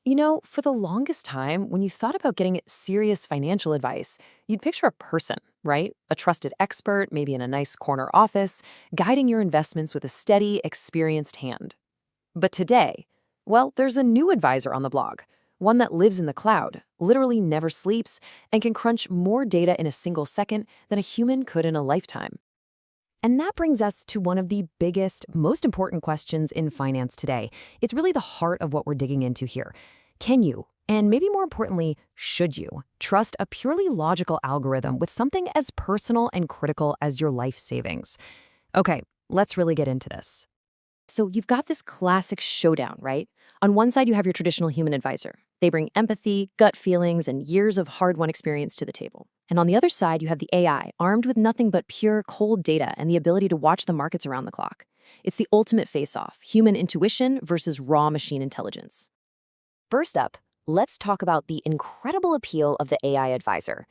For the longest time, when you thought about getting serious financial advice, you'd picture a person, right? A trusted expert, maybe in a nice corner office, guiding your investments with a steady, experienced hand. But today, well, there's a new advisor on the block, one that lives in the cloud, literally never sleeps, and can crunch more data in a single second than a human could in a lifetime. And that brings us to one of the biggest, most important questions in finance today. It's really the heart of what we're digging into here. Can you, and maybe more importantly, should you, trust a purely logical algorithm with something as personal and critical as your life savings? Okay, let's really get into this. So you've got this classic showdown, right? On one side, you have your traditional human advisor. They bring empathy, gut feelings, and years of hard-won experience to the table. And on the other side, you have the AI, armed with nothing but pure, cold data and the ability to watch the markets around the clock. It's the ultimate face-off, human intuition versus raw machine intelligence. First up, let's talk about the incredible appeal of the AI advisor.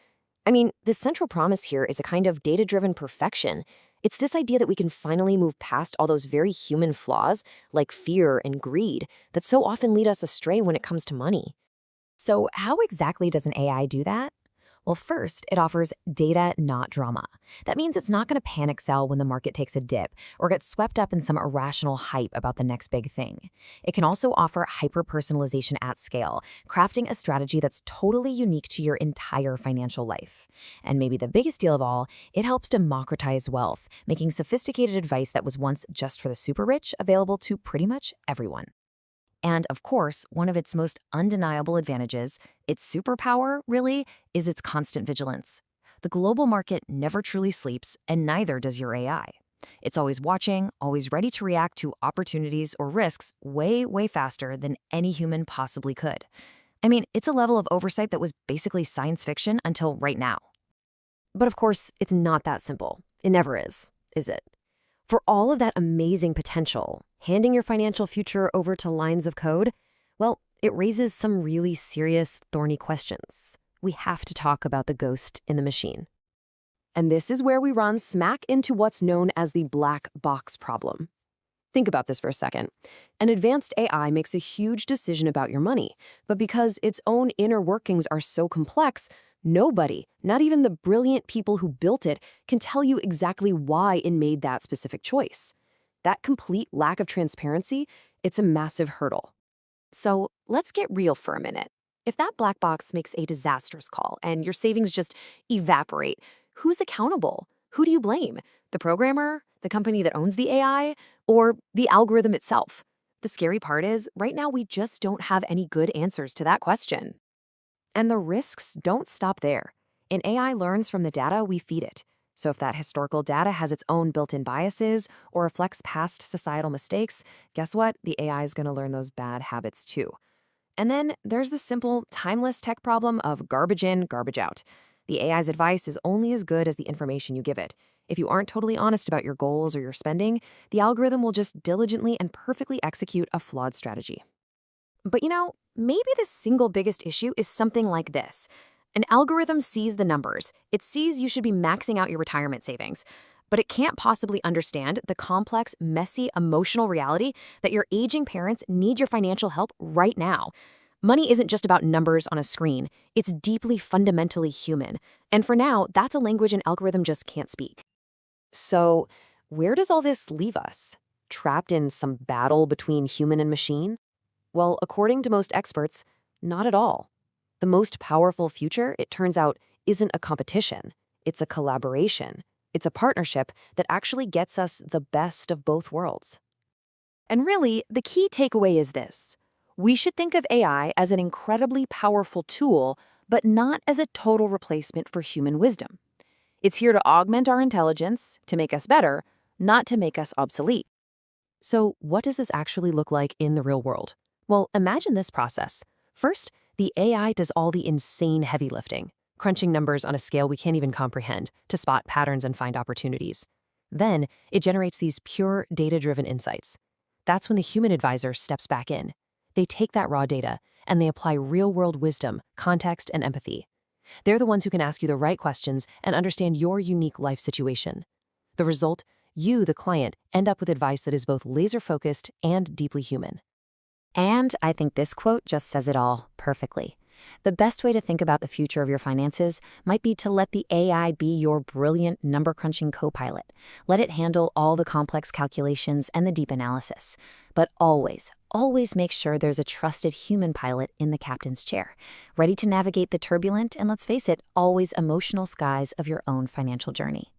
I mean, the central promise here is a kind of data-driven perfection. It's this idea that we can finally move past all those very human flaws, like fear and greed, that so often lead us astray when it comes to money. So how exactly does an AI do that? Well, first, it offers data, not drama. That means it's not going to panic sell when the market takes a dip or get swept up in some irrational hype about the next big thing. It can also offer hyper-personalization at scale, crafting a strategy that's totally unique to your entire financial life. And maybe the biggest deal of all, it helps democratize wealth, making sophisticated advice that was once just for the super rich available to pretty much everyone. And of course, one of its most undeniable advantages, its superpower, really, is its constant vigilance. The global market never truly sleeps, and neither does your AI. It's always watching, always ready to react to opportunities or risks way, way faster than any human possibly could. I mean, it's a level of oversight that was basically science fiction until right now. But of course, it's not that simple. It never is it? For all of that amazing potential, handing your financial future over to lines of code, well, it raises some really serious, thorny questions. We have to talk about the ghost in the machine. And this is where we run smack into what's known as the black box problem. Think about this for a second. An advanced AI makes a huge decision about your money, but because its own inner workings are so complex, nobody, not even the brilliant people who built it, can tell you exactly why it made that specific choice. That complete lack of transparency, it's a massive hurdle. So let's get real for a minute. If that black box makes a disastrous call and your savings just evaporate, who's accountable? Who do you blame? The programmer, the company that owns the AI, or the algorithm itself? The scary part is, right now we just don't have any good answers to that question. And the risks don't stop there. An AI learns from the data we feed it. So if that historical data has its own built-in biases or reflects past societal mistakes, guess what? The AI is going to learn those bad habits too. And then there's the simple, timeless tech problem of garbage in, garbage out. The AI's advice is only as good as the information you give it. If you aren't totally honest about your goals or your spending, the algorithm will just diligently and perfectly execute a flawed strategy. But maybe the single biggest issue is something like this. An algorithm sees the numbers. It sees you should be maxing out your retirement savings. But it can't possibly understand the complex, messy, emotional reality that your aging parents need your financial help right now. Money isn't just about numbers on a screen. It's deeply fundamentally human. And for now, that's a language an algorithm just can't speak. So, where does all this leave us? Trapped in some battle between human and machine? Well, according to most experts, not at all. The most powerful future, it turns out, isn't a competition. It's a collaboration. It's a partnership that actually gets us the best of both worlds. And really, the key takeaway is this. We should think of AI as an incredibly powerful tool, but not as a total replacement for human wisdom. It's here to augment our intelligence, to make us better, not to make us obsolete. So what does this actually look like in the real world? Well, imagine this process. First, the AI does all the insane heavy lifting, crunching numbers on a scale we can't even comprehend to spot patterns and find opportunities. Then, it generates these pure data-driven insights. That's when the human advisor steps back in. They take that raw data, and they apply real-world wisdom, context, and empathy. They're the ones who can ask you the right questions and understand your unique life situation. The result, you, the client, end up with advice that is both laser-focused and deeply human. And I think this quote just says it all perfectly. The best way to think about the future of your finances might be to let the AI be your brilliant number-crunching co-pilot. Let it handle all the complex calculations and the deep analysis. But always make sure there's a trusted human pilot in the captain's chair, ready to navigate the turbulent and, let's face it, always emotional skies of your own financial journey.